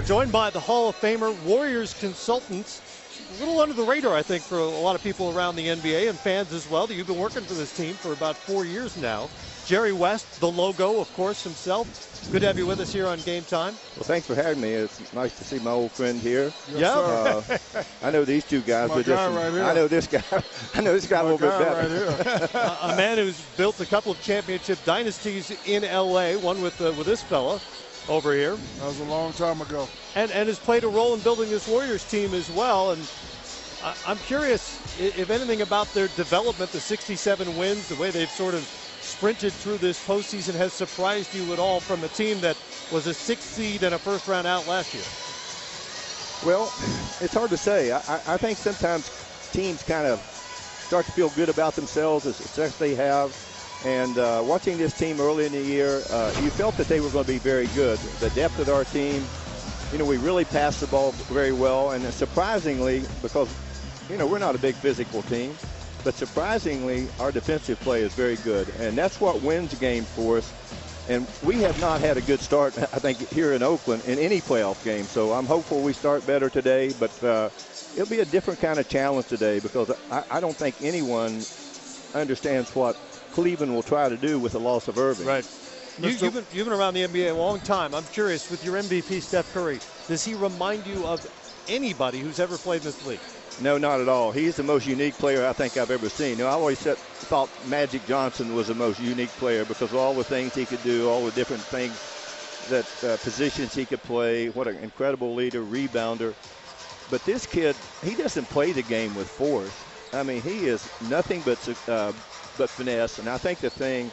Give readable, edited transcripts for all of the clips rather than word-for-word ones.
We're joined by the Hall of Famer, Warriors consultants. A little under the radar, I think, for a lot of people around the NBA and fans as well. That you've been working for this team for about 4 years now. Jerry West, the logo, of course, himself. Good to have you with us here on Game Time. Well, thanks for having me. It's nice to see my old friend here. Yes, yeah. I know these two guys, but I know this guy. I know this guy a little bit better. Right a man who's built a couple of championship dynasties in LA. One with this fella over here. That was a long time ago. And has played a role in building this Warriors team as well. And I'm curious if anything about their development, the 67 wins, the way they've sort of sprinted through this postseason has surprised you at all from a team that was a 6th seed and a first-round out last year? Well, it's hard to say. I think sometimes teams kind of start to feel good about themselves, the success they have. And watching this team early in the year, you felt that they were going to be very good. The depth of our team, we really passed the ball very well. And surprisingly, because, we're not a big physical team, but surprisingly, our defensive play is very good. And that's what wins games for us. And we have not had a good start, I think, here in Oakland in any playoff game. So I'm hopeful we start better today. But it'll be a different kind of challenge today because I don't think anyone understands what Cleveland will try to do with the loss of Irving. Right. You've been around the NBA a long time. I'm curious, with your MVP, Steph Curry, does he remind you of anybody who's ever played in this league? No, not at all. He's the most unique player I think I've ever seen. I always thought Magic Johnson was the most unique player because of all the things he could do, all the different things, that positions he could play. What an incredible leader, rebounder. But this kid, he doesn't play the game with force. I mean, he is nothing but finesse. And I think the thing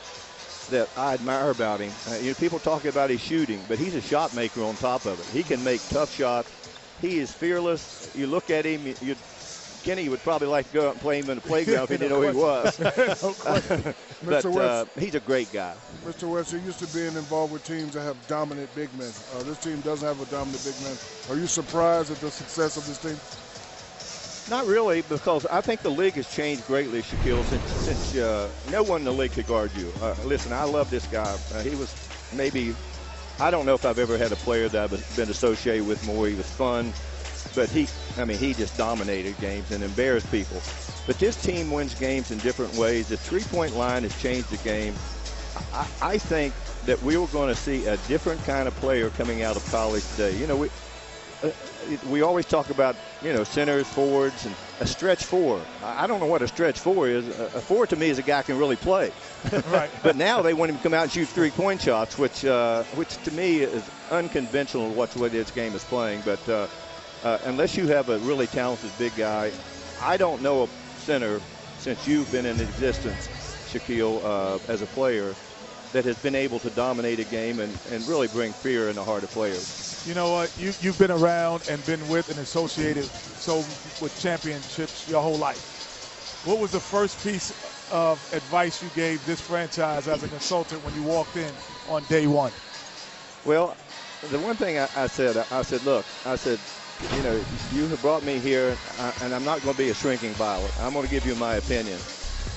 that I admire about him, people talk about his shooting, but he's a shot maker on top of it. He can make tough shots. He is fearless. You look at him, Kenny would probably like to go out and play him in the playground if he didn't know who he was. But he's a great guy. Mr. West, you're used to being involved with teams that have dominant big men. This team doesn't have a dominant big man. Are you surprised at the success of this team? Not really, because I think the league has changed greatly, Shaquille, since no one in the league could guard you. Listen, I love this guy. He was maybe, I don't know if I've ever had a player that I've been associated with more. He was fun, but he just dominated games and embarrassed people. But this team wins games in different ways. The three-point line has changed the game. I think that we were going to see a different kind of player coming out of college today. We always talk about, centers, forwards, and a stretch four. I don't know what a stretch four is. A four to me is a guy who can really play. Right. But now they want him to come out and shoot three-point shots, which to me is unconventional what this game is playing. But unless you have a really talented big guy, I don't know a center since you've been in existence, Shaquille, as a player, that has been able to dominate a game and really bring fear in the heart of players. You know what? You've been around and been with and associated with championships your whole life. What was the first piece of advice you gave this franchise as a consultant when you walked in on day one? Well, the one thing I said, look, you have brought me here, and I'm not going to be a shrinking violet. I'm going to give you my opinion.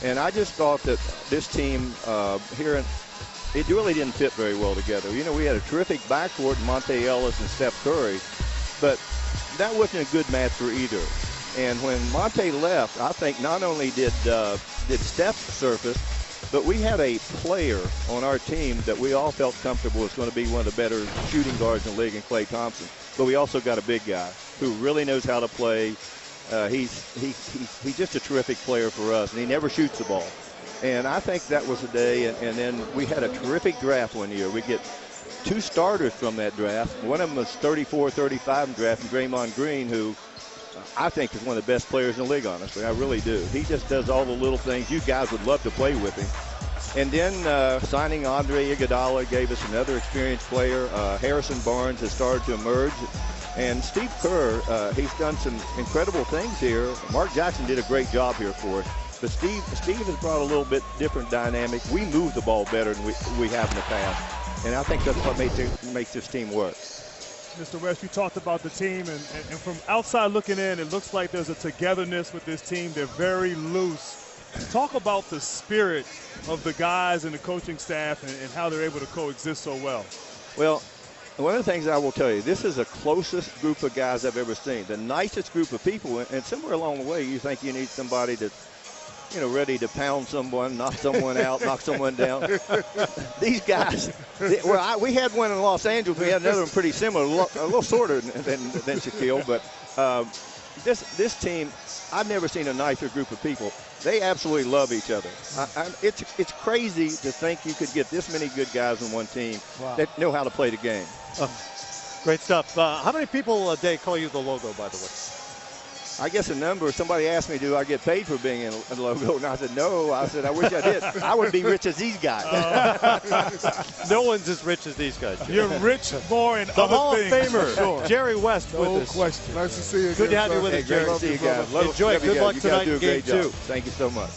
And I just thought that this team it really didn't fit very well together. We had a terrific backcourt, Monte Ellis and Steph Curry, but that wasn't a good match for either. And when Monte left, I think not only did Steph surface, but we had a player on our team that we all felt comfortable was going to be one of the better shooting guards in the league in Klay Thompson. But we also got a big guy who really knows how to play. He's just a terrific player for us, and he never shoots the ball. And I think that was the day, and then we had a terrific draft one year. We get two starters from that draft. One of them was 34-35 in draft, and Draymond Green, who I think is one of the best players in the league, honestly. I really do. He just does all the little things. You guys would love to play with him. And then signing Andre Iguodala gave us another experienced player. Harrison Barnes has started to emerge. And Steve Kerr, he's done some incredible things here. Mark Jackson did a great job here for us. But Steve has brought a little bit different dynamic. We move the ball better than we have in the past. And I think that's what makes this team work. Mr. West, you talked about the team, and from outside looking in, it looks like there's a togetherness with this team. They're very loose. Talk about the spirit of the guys and the coaching staff and how they're able to coexist so well. Well, one of the things I will tell you, this is the closest group of guys I've ever seen. The nicest group of people, and somewhere along the way, you think you need somebody that's, ready to pound someone, knock someone out, knock someone down. These guys, we had one in Los Angeles. We had another one pretty similar, a little shorter than Shaquille. But this team, I've never seen a nicer group of people. They absolutely love each other. It's crazy to think you could get this many good guys on one team that know how to play the game. Great stuff. How many people a day call you the logo, by the way? I guess a number. Somebody asked me, do I get paid for being in a logo? And I said, no. I said, I wish I did. I would be rich as these guys. No one's as rich as these guys. You're rich more in the other Hall things. of Famer, Sure. Jerry West with us. No question. Nice to see you again. Good to have you with us, Great Jerry. to see you guys. Enjoy it. Good luck You guys tonight do a in Game great job. 2. Thank you so much.